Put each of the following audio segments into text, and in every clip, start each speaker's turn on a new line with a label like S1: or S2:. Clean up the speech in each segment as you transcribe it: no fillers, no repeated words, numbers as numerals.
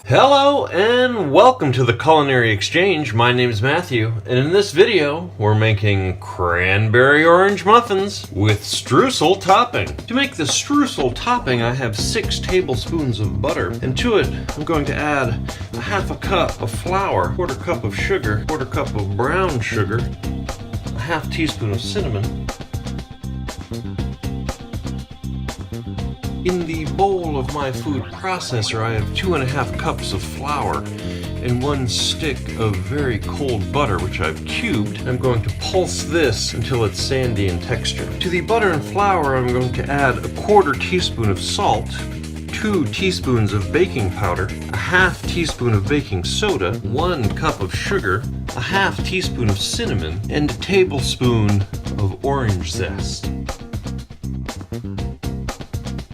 S1: Hello and welcome to the Culinary Exchange. My name is Matthew, and in this video we're making Cranberry Orange Muffins with Streusel topping. To make the Streusel topping I have 6 tablespoons of butter, and to it I'm going to add a half a cup of flour, quarter cup of sugar, quarter cup of brown sugar, a half teaspoon of cinnamon. In the bowl of my food processor, I have 2.5 cups of flour and 1 stick of very cold butter, which I've cubed. I'm going to pulse this until it's sandy in texture. To the butter and flour, I'm going to add a quarter teaspoon of salt, 2 teaspoons of baking powder, a half teaspoon of baking soda, 1 cup of sugar, a half teaspoon of cinnamon, and a tablespoon of orange zest.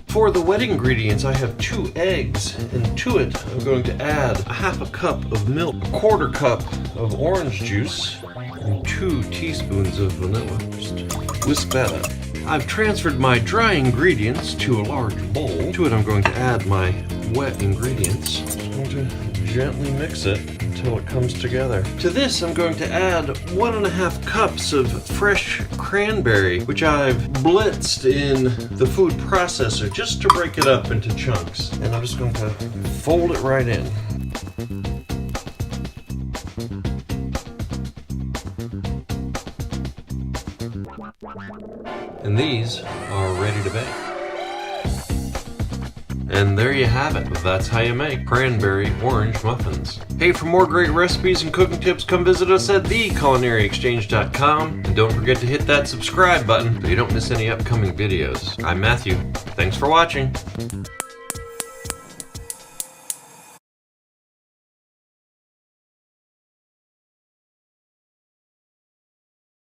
S1: For the wet ingredients, I have 2 eggs, and to it I'm going to add a half a cup of milk, a quarter cup of orange juice, and 2 teaspoons of vanilla. Just whisk that up. I've transferred my dry ingredients to a large bowl. To it I'm going to add my wet ingredients. I'm going to gently mix it until it comes together. To this I'm going to add 1.5 cups of fresh cranberry, which I've blitzed in the food processor just to break it up into chunks. And I'm just going to fold it right in. And these are ready to bake. And there you have it. That's how you make Cranberry Orange Muffins. Hey, for more great recipes and cooking tips, come visit us at theculinaryexchange.com. And don't forget to hit that subscribe button so you don't miss any upcoming videos. I'm Matthew. Thanks for watching.